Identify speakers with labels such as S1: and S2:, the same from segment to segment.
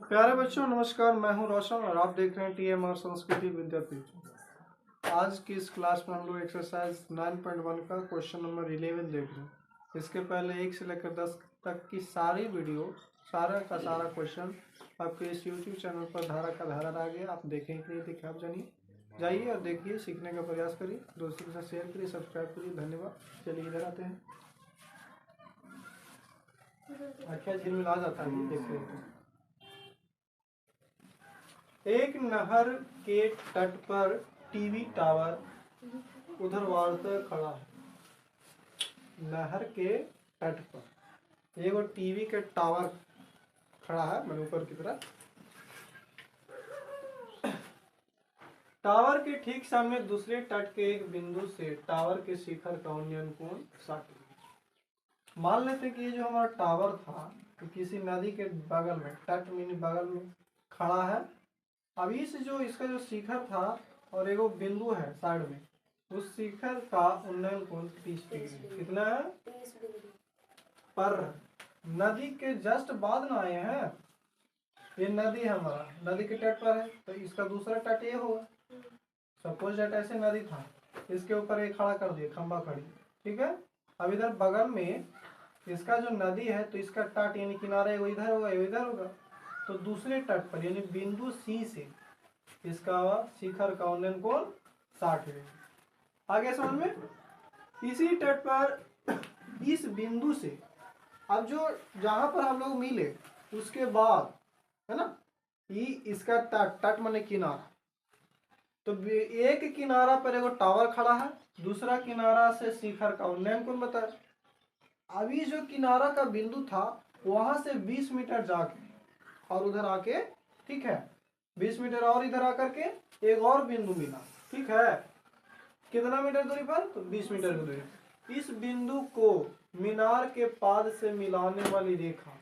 S1: प्यारे बच्चों नमस्कार, मैं हूं रोशन और आप देख रहे हैं TMR संस्कृति विद्यापीठ। आज की इस क्लास में हम लोग एक्सरसाइज 9.1 का क्वेश्चन नंबर 11 देख रहे हैं। इसके पहले 1 से लेकर 10 तक की सारी वीडियो, सारा का सारा क्वेश्चन आपके इस YouTube चैनल पर धारा का धारा आ गया। आप देखें कि नहीं देखें, आप जाइए और देखिए, सीखने का प्रयास करिए, दोस्तों के साथ शेयर करिए, सब्सक्राइब करिए। धन्यवाद। चलिए इधर आते हैं। क्या झिलमिल आ जाता है, देख लेते हैं। एक नहर के तट पर टीवी टावर उधरवार खड़ा है। नहर के तट पर एक टीवी के टावर खड़ा है, मैंने ऊपर की तरफ। टावर के ठीक सामने दूसरे तट के एक बिंदु से टावर के शिखर का उन्नयन कोण 60 डिग्री। मान लेते हैं कि ये जो हमारा टावर था तो किसी नदी के बगल में, तट मीनी बगल में खड़ा है। अभी से जो इसका जो शिखर था और एक बिंदु है साइड में, उस शिखर का उन्नयन कोण 30 डिग्री। कितना है? 30 डिग्री। पर नदी के जस्ट बाद ना आए हैं। ये नदी हमारा नदी के तट पर है तो इसका दूसरा तट ये होगा। सपोज दैट ऐसे नदी था, इसके ऊपर एक खड़ा कर दिया, खंबा खड़ी, ठीक है। अब इधर बगल में इसका जो नदी है तो इसका तट यानी किनारा इधर होगा, इधर होगा। तो दूसरे तट पर यानी बिंदु सी से इसका शिखर का उन्नयन कोण 60 डिग्री। आगे समझ में? इसी तट पर इस बिंदु से अब जो जहां पर हम लोग मिले उसके बाद है ना, ये इसका तट माने किनारा। तो एक किनारा पर एक टावर खड़ा है, दूसरा किनारा से शिखर का उन्नयन कोण बताया। अभी जो किनारा का बिंदु था वहां से 20 मीटर जाके और उधर आके, ठीक है, 20 मीटर और इधर आकर के एक और बिंदु मिला, ठीक है। कितना मीटर दूरी पर? तो 20 मीटर की दूरी। इस बिंदु को मीनार के पाद से मिलाने वाली रेखा,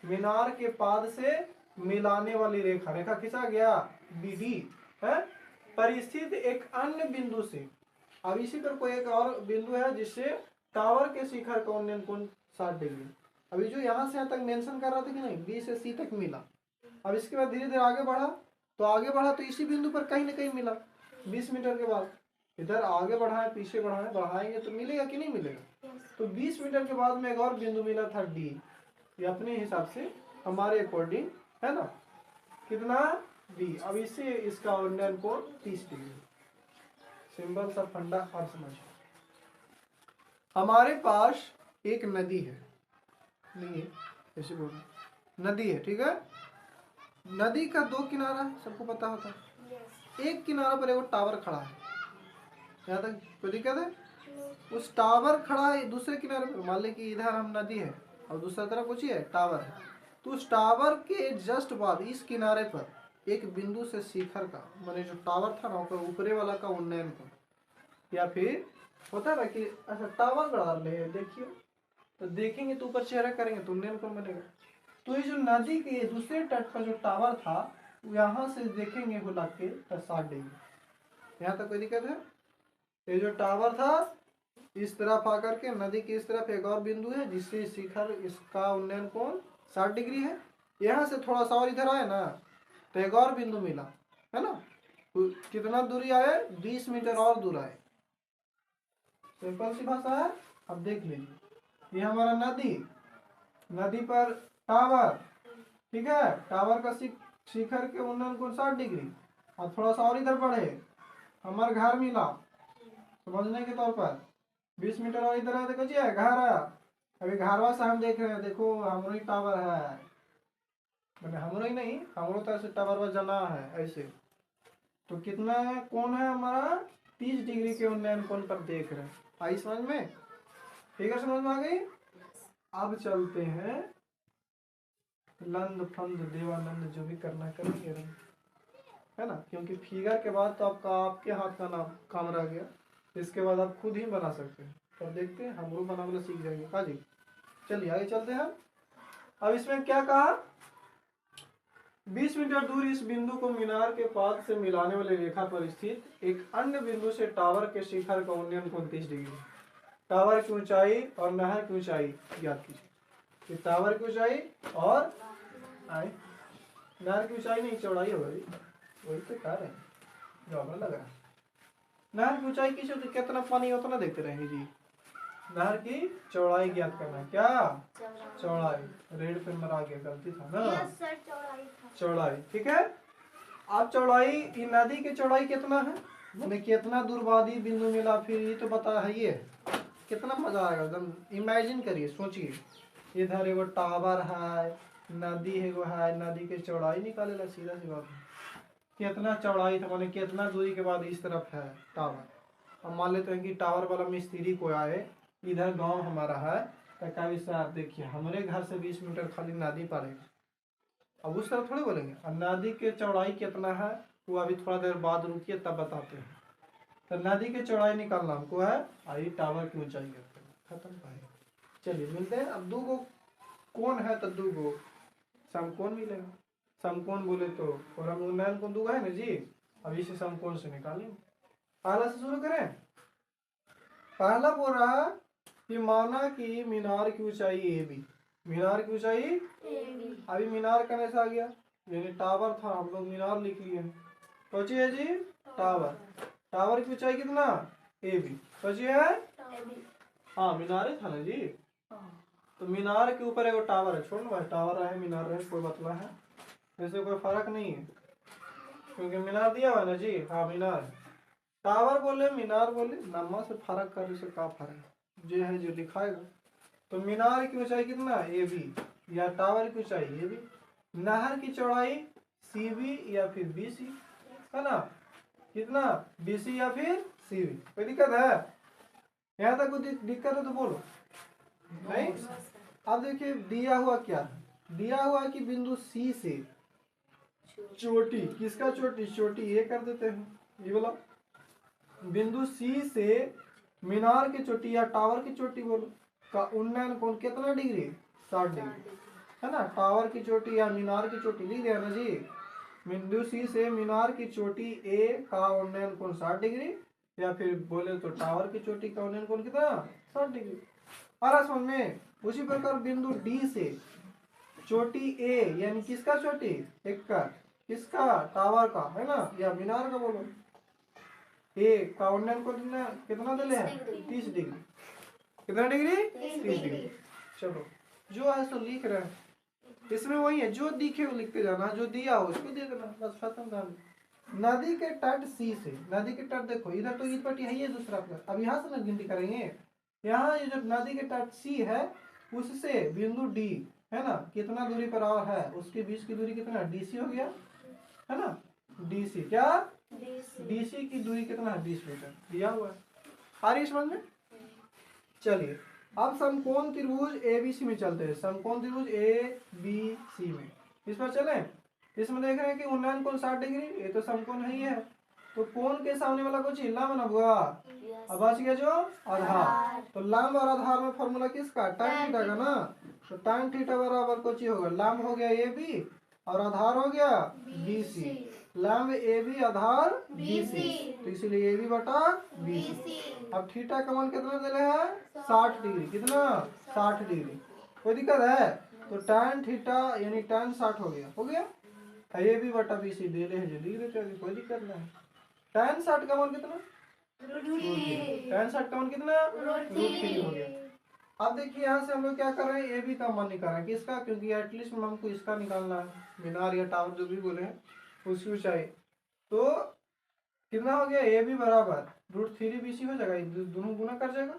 S1: मीनार के पाद से मिलाने वाली रेखा, रेखा खींचा गया BD है, पर स्थित एक अन्य बिंदु से। अब इसी पर कोई एक और बिंदु है जिससे टावर के शिखर का उन्नयन कोण 60 डिग्री। अभी जो यहाँ से यहाँ तक मेंशन कर रहा था कि नहीं, B से C तक मिला। अब इसके बाद धीरे धीरे आगे बढ़ा तो इसी बिंदु पर कहीं ना कहीं मिला 20 मीटर के बाद। इधर आगे बढ़ाए पीछे बढ़ाएंगे तो मिलेगा कि नहीं मिलेगा? तो 20 मीटर के बाद में एक और बिंदु मिला था D। ये अपने हिसाब से हमारे अकॉर्डिंग है ना, कितना? D। अब इससे इसका उन्नयन कोण 30 डिग्री। सिंपल सा फंडा और समझिए। हमारे पास एक नदी है, नहीं ऐसे बोलो, नदी है, ठीक है। नदी का 2 किनारा है, सबको पता होता है। एक किनारा पर एक टावर खड़ा है, यहाँ तक कोई दिक्कत है? उस टावर खड़ा है दूसरे किनारे पर। मान ले कि इधर हम नदी है और दूसरा तरफ कुछ है टावर है, तो उस टावर के जस्ट बाद इस किनारे पर एक बिंदु से शिखर का, माने जो टावर था ना ऊपरे वाला का उन्नयन कोण, या फिर होता है ना कि अच्छा टावर गड़ा ले, देखिए तो देखेंगे तो ऊपर चेहरा करेंगे तो उन्नयन कोण बनेगा। तो ये जो नदी के दूसरे तट पर जो टावर था यहाँ से देखेंगे हुला के 60 डिग्री। यहाँ तक कोई दिक्कत है? ये जो टावर था इस तरफ आकर के नदी की इस तरफ एक और बिंदु है जिससे शिखर इसका उन्नयन कोण 60 डिग्री है। यहाँ से थोड़ा सा और इधर आए ना तो एक और बिंदु मिला, है ना। तो कितना दूरी आए? 20 मीटर और दूर आए। सिंपल सी भाषा है। अब देख लीजिए, ये हमारा नदी पर टावर, ठीक है। टावर का शिखर के उन्नयन कोण 60 डिग्री। और थोड़ा सा और इधर बढ़े, हमारा घर मिला समझने के तौर पर। 20 मीटर और इधर है, देखो जी है घर है। अभी घरवा से हम देख रहे हैं, देखो हमरो ही टावर है, मैंने हमरो ही नहीं, हमरो तो ऐसे टावर जना है ऐसे। तो कितना कोण है हमारा? 30 डिग्री के उन्नयन कोण पर देख रहे हैं। आई समझ में? ठीक है, समझ में आ गई। अब चलते हैं लंद फंद देवानंद, जो भी करना करेंगे, है ना, क्योंकि फिगर के बाद तो आपके हाथ का नाम काम रह गया। इसके बाद आप खुद ही बना सकते हैं। तो देखते हैं, हम लोग बनाना सीख जाएंगे। हाँ जी, चलिए आगे चलते हैं। अब इसमें क्या कहा? 20 मीटर दूर इस बिंदु को मीनार के पाद से मिलाने वाली रेखा पर स्थित एक अन्य बिंदु से टावर के शिखर का उन्नयन कोण 30 डिग्री। टावर की ऊंचाई और नहर की ऊंचाई ज्ञात कीजिए। ये टावर की ऊंचाई और आई नहर की ऊंचाई नहीं चौड़ाई होगा जी, वही तो कह रहे हैं जो हमें लग रहा है। नहर की ऊंचाई किस होती, कितना पानी उतना देखते रहेंगे जी। नहर की चौड़ाई ज्ञात करना है, क्या चौड़ाई, रेड पे मरा गया, गलती था ना, चौड़ाई ठीक है। अब चौड़ाई, नदी की चौड़ाई कितना है, मैंने कितना दूरवादी बिंदु मिला, फिर ये तो बता है, ये कितना मजा आएगा एकदम। इमेजिन करिए, सोचिए, इधर एगो टावर है, नदी एगो है, नदी की चौड़ाई निकालेला, सीधा सी बात है। कितना चौड़ाई था, माने कितना दूरी के बाद इस तरफ है टावर। अब मान लेते हैं कि टावर वाला मिस्त्री को आए, इधर गांव हमारा है, तो क्या विचार देखिए, हमारे घर से 20 मीटर खाली नदी पड़ेगा। अब उस तरफ थोड़ी बोलेंगे। अब नदी के चौड़ाई कितना है वो अभी थोड़ा देर बाद रुकिए तब बताते हैं। तो नदी की चौड़ाई निकालना हमको है, आई टावर की ऊंचाई खत्म भाई। चलिए मिलते हैं। अब दो गो कौन है तो दो गो समकोण मिलेगा। समकोण बोले तो और हम उन्नयन कोण दो है ना जी, अब इसे समकोण से निकालेंगे। पहला से शुरू करें। पहला बोल रहा कि माना कि मीनार की ऊंचाई ए बी, मीनार की ऊंचाई अभी मीनार का ऐसा आ गया, यानी टावर था, हम लोग मीनार लिख लिए। सोचिए जी, टावर, टावर की ऊंचाई कितना ए बी, सोचिए है, हाँ मीनार था ना जी। तो मीनार के ऊपर एगो टावर है, छोड़ भाई, टावर रहे मीनार रहे कोई मतलब है, वैसे कोई फर्क नहीं है, क्योंकि मीनार दिया हुआ है ना जी। हाँ मीनार, टावर बोले मीनार बोले, नामा से फर्क करने से क्या फर्क, जो है जो दिखाएगा। तो मीनार की ऊंचाई कितना ए बी, या टावर की ऊंचाई ए बी, नहर की चौड़ाई सी बी या फिर बी सी, है ना, कितना बी सी या फिर सी बी। कोई दिक्कत है, यहाँ तक कोई दिक्कत है तो बोलो, नहीं। अब देखिए दिया हुआ क्या है, दिया हुआ कि बिंदु सी से चोटी, किसका चोटी, चोटी ये कर देते हैं, ये बोला बिंदु सी से मीनार की चोटी या टावर की चोटी बोलो का उन्नयन कोण कितना डिग्री, 60 डिग्री, है ना। टावर की चोटी या मीनार की चोटी लिख दिया ना जी। बिंदु सी से मीनार की चोटी ए का उन्नयन कोण 60 डिग्री, या फिर बोले तो टावर की चोटी का उन्नयन कोण कितना 60 डिग्री। आ रहा समझ में। उसी प्रकार बिंदु डी से चोटी ए, यानी किसका चोटी, एक का, किसका टावर का, है ना, या मीनार का बोलो, ए का उन्नयन कोण कितना कितना दिले हैं 30 डिग्री, कितना डिग्री 30 डिग्री। चलो जो है सो लिख रहे हैं, इसमें वही है, जो दिखे वो लिखते जाना, जो दिया हो उसको दे देना, बस खत्म कहानी। नदी के तट सी से, नदी के तट देखो इधर तो इस पट्टी है, ये दूसरा प्लस, अब यहाँ से ना गिनती करेंगे। यहाँ ये जो नदी के तट सी है उससे बिंदु डी, है ना, कितना दूरी पर और है, उसके बीच की दूरी कितना डीसी हो गया, है ना, डीसी, क्या डीसी की दूरी कितना है 20 मीटर दिया हुआ है। आ रही समझ में। चलिए अब समकोण त्रिभुज एबीसी में चलते हैं। समकोण त्रिभुज ए बी सी में इस पर चले। इसमें देख रहे हैं कि उन्नयन कोण 60 डिग्री, ये तो समकोण है ही है, तो कोण के सामने वाला कुछ लंब ना हुआ, अब बच गया जो आधार। तो लंब और आधार में फॉर्मूला किसका, tan थीटा का ना। तो tan थीटा बराबर कुछ होगा, लंब हो गया ए बी और आधार हो गया बी सी, लंब A B Aadhaar B C, तो इसीलिए ए बी बटा बी सी। अब थीटा का मान कितना दे रहे हैं 60 डिग्री, कितना 60 डिग्री। कोई दिक्कत है, तो tan थीटा यानी tan 60 हो गया ए बी बटा बी सी दे रहे हैं जो लिख देते हैं, कोई दिक्कत नहीं। tan 60 का मान कितना, tan 60 का मान कितना √3 हो गया। अब देखिए यहाँ से हम लोग क्या कर रहे हैं, ए बी का मान निकाल रहे हैं, किसका, क्योंकि एटलीस्ट हमको इसका निकालना है, मीनार या टावर जो भी बोले हैं उसकी ऊंचाई। तो कितना हो गया, ए बी बराबर √3 बी सी हो जाएगा, दोनों गुना कर जाएगा,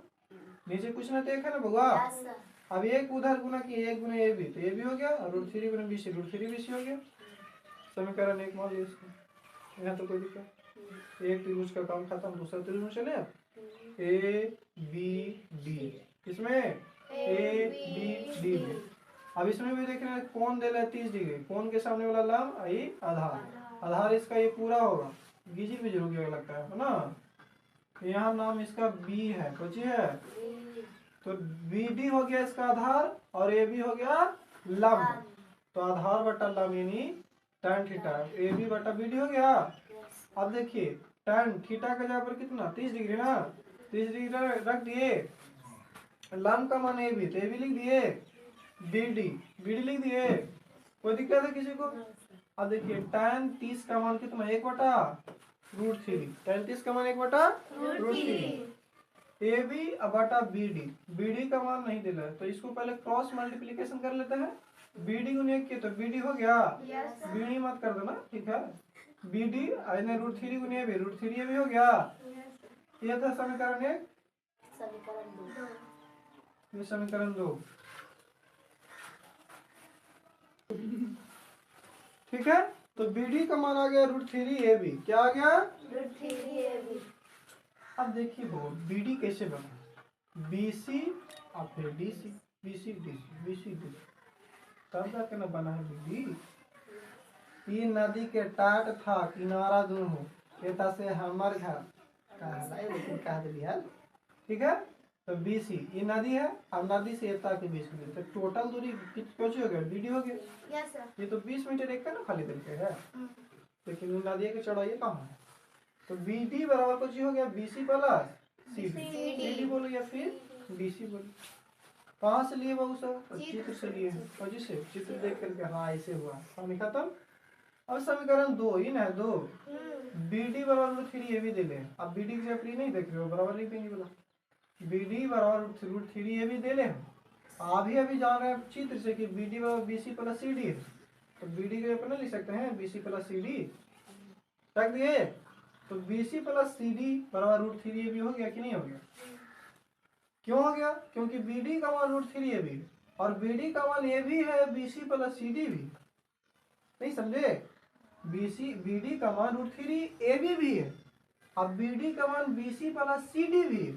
S1: नीचे कुछ ना तो एक है ना भगवा। अब एक उधर गुना किए, एक गुना ए बी, तो ए बी हो गया और √3 गुना बी सी, √3 बी सी हो गया। समीकरण एक मान लो इसको, यहाँ तो कोई दिक्कत, एक त्रिभुज का काम खत्म, दूसरा त्रिभुज में चले ए बी डी, इसमें ए बी डी में। अब इसमें भी देख रहे हैं कोण दे रहा है 30 डिग्री, कोण के सामने वाला लंब आई आधार, आधार इसका ये पूरा होगा, गिजी भी जरूर गया लगता है ना। यहाँ नाम इसका बी है, सोचिए है, तो बी डी हो गया इसका आधार और ए बी हो गया लंब, तो आधार बटा लंब यानी tan थीटा, ए बी बटा बी डी हो गया। अब देखिए tan थीटा का जगह पर कितना 30 डिग्री ना, 30 डिग्री रख दिए, लंब का मान ए बी, तो ए बी लिख दिए, BD, BD लिख दिए, कोई दिक्कत है किसी को? अब देखिए tan 30 का मान कितना, 1/√3, tan 30 का मान 1/√3, AB अब बटा BD, BD का मान नहीं दिला है तो इसको पहले क्रॉस मल्टीप्लिकेशन कर लेते हैं, BD गुने 1 किया तो BD हो गया, BD मत कर देना, ठीक है, BD √3 गुने AB, √3 AB हो गया, ये था समीकरण 1, ये समीकरण 2, ठीक है। तो BD का मान आ गया √3AB, क्या आ गया, √3AB। अब देखिए वो BD कैसे बना, BC और फिर DC, BC DC BC DC, तब जाके ना बना है BD। ये नदी के टाट था किनारा दोनों, एता से हमार घर कहला लेकिन कह दिली है, ठीक है। तो BC ये नदी है, अब नदी से एता के बीच में तो टोटल दूरी कितनी हो गया, BD हो गया, यस सर। ये तो 20 मीटर एक का ना खाली तरीके है, लेकिन नदी की चौड़ाई कहाँ है, तो BD बराबर कुछ हो गया BC प्लस CD बोलो या फिर BC बोलो, कहाँ से लिए बाबू सर, चित्र से लिए हैं, और जिससे चित्र देख करके हाँ ऐसे हुआ, समझ खत्म। अब समीकरण 2 ही ना है, 2 BD बराबर √3AB दे ले, अब BD की जगह नहीं देख रहे हो, बराबर नहीं देंगे बोला, BD बराबर √3AB दे ले, अभी जान रहे हैं चित्र से कि BD बराबर BC प्लस CD है, तो BD की जगह नहीं लिख सकते हैं BC प्लस CD, रख दिए, तो BC प्लस CD बराबर √3AB हो गया कि नहीं हो गया, क्यों हो गया, क्योंकि BD का मान √3AB और BD का मान ये भी है BC प्लस CD भी, नहीं समझे, BD का मान √3AB भी है, अब BD का मान BC प्लस CD भी है,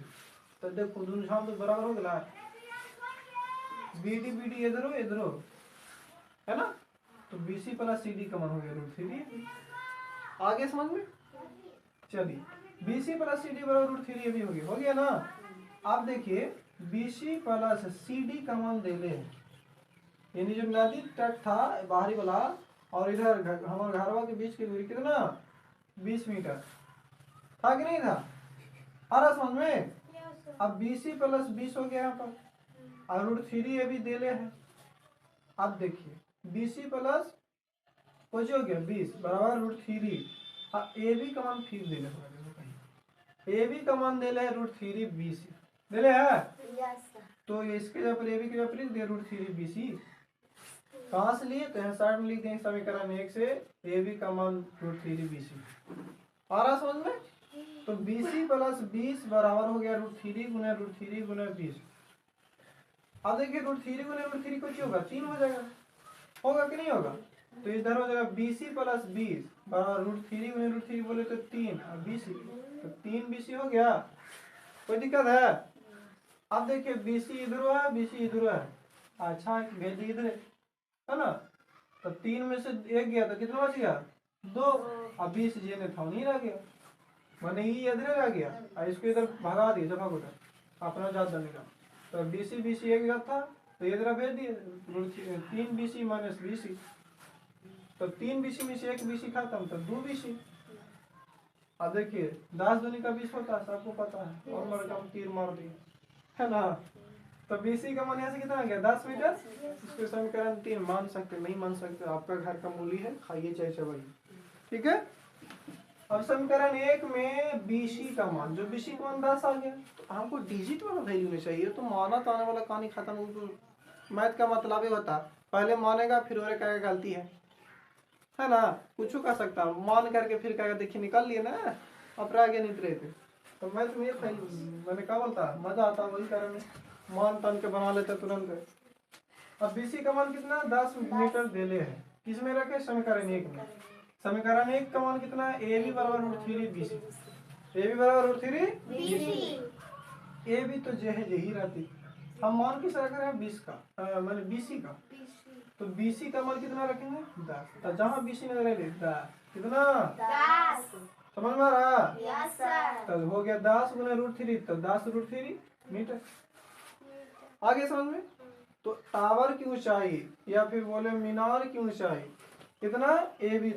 S1: तो देखो दोनों तो बराबर हो गया, BD इधर हो है ना, तो BC प्लस CD का मान हो गया √3, आगे समझ में, चलिए BC प्लस CD बराबर √3AB हो गया ना। अब देखिए BC प्लस CD का मान दे ले, यानी जो नदी तट था बाहरी वाला और इधर हमारे घरवा के बीच की दूरी कितना, 20 मीटर था कि नहीं था, आ रहा समझ में। अब BC प्लस 20 हो गया यहाँ पर और √3AB दे ले है, अब देखिए BC प्लस कुछ हो गया 20 बराबर √3, AB का मान फिर दे ले, AB का मान दे ले √3BC दे ले है, तो इसके जब AB के जब दे √3BC, कहाँ से लिए तो यहाँ साइड में लिख देंगे समीकरण 1 से AB का मान √3BC, आ रहा समझ में। तो BC प्लस 20 बराबर हो गया √3 गुना √3 गुना 20, अब देखिए √3 गुना √3 कुछ होगा 3 हो जाएगा, होगा कि नहीं होगा, तो इधर हो जाएगा BC प्लस 20 बराबर √3 गुना √3 बोले तो 3 और BC, तो 3BC हो गया, कोई दिक्कत है। अब देखिए BC इधर है BC इधर है, अच्छा भेज दी इधर है ना, तो 3 में से 1 गया तो कितना बच गया 2, अब 20 जी ने था नहीं रह गया, मैंने ये इधर रह गया और इसको इधर भगा दिया जमा को अपना जात देने का, तो BC एक जात था तो ये इधर भेज दिए 3BC माइनस BC, तो 3BC में से 1BC खत्म तो 2BC, अब देखिए 10 दूनी का 20 होता है सबको पता है, और मर कम तीर मार दिए है ना, तो BC का मान यहाँ से कितना आ गया 10 मीटर, इसको समीकरण 3 मान सकते नहीं मान सकते, आपका घर का मूली है खाइए चाहे चबाइए, ठीक है। अब समीकरण 1 में BC का मान, जो BC का मान 10 आ गया, तो हमको डिजिट वाला वैल्यू नहीं चाहिए, तो माना तो आने वाला कहानी खत्म हो गई, मैथ का मतलब ही होता पहले मानेगा फिर और कहेगा गलती है ना, कुछ कर सकता मान करके फिर कहेगा देखिए निकाल लिए ना, अपना आगे नहीं रहे थे, तो मैथ में मैंने क्या बोलता मजा आता, वही कारण है मान तन के बना लेते तुरंत। अब BC का मान कितना 10 मीटर दे ले है, किस में रखे समीकरण 1 में, समीकरण 1 का मान कितना है AB बराबर √3BC, AB बराबर √3BC, AB तो जे है यही रहती, हम मान किस रख रहे हैं 20 का मैंने BC का, तो BC का मान कितना रखेंगे 10, तो जहाँ BC नजर ले 10 कितना 10, समझ में आ रहा, यस सर, तो हो गया 10 गुना √3 तो 10 √3 मीटर, आगे समझ में। तो टावर की ऊंचाई या फिर बोले मीनार की ऊंचाई कितना AB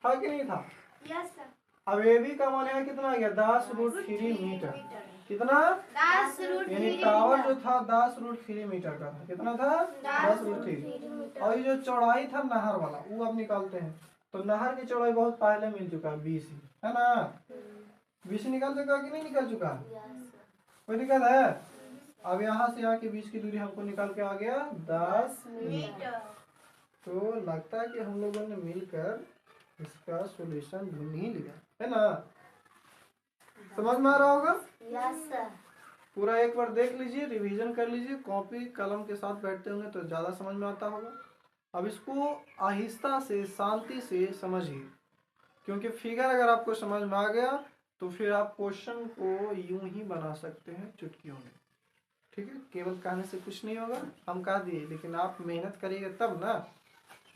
S1: था कि नहीं था, यस सर, अब AB का मान यहाँ कितना आ गया 10 √3 मीटर, कितना?
S2: 10
S1: यानी टावर जो था 10√3 मीटर का था। कितना था? 10√3। और ये जो चौड़ाई था नहर वाला वो अब निकालते हैं। तो नहर की चौड़ाई बहुत पहले मिल चुका है 20 है ना। 20 निकाल चुका कि नहीं निकाल चुका? कोई दिक्कत है? अब यहाँ से यहाँ के बीच की दूरी हमको निकाल के आ गया 10 मीटर। तो लगता है कि हम लोगों ने मिलकर इसका सॉल्यूशन ढूंढ ही लिया है ना। समझ में आ रहा होगा?
S2: Yes sir.
S1: पूरा एक बार देख लीजिए, रिवीजन कर लीजिए, कॉपी कलम के साथ बैठते होंगे तो ज़्यादा समझ में आता होगा। अब इसको आहिस्ता से शांति से समझिए, क्योंकि फिगर अगर आपको समझ में आ गया तो फिर आप क्वेश्चन को यूं ही बना सकते हैं चुटकियों में। ठीक है, केवल कहने से कुछ नहीं होगा, हम कह दिए, लेकिन आप मेहनत करिएगा तब ना।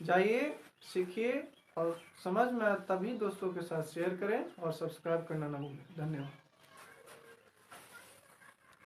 S1: जाइए सीखिए और समझ में आए तभी दोस्तों के साथ शेयर करें और सब्सक्राइब करना ना भूलें। धन्यवाद।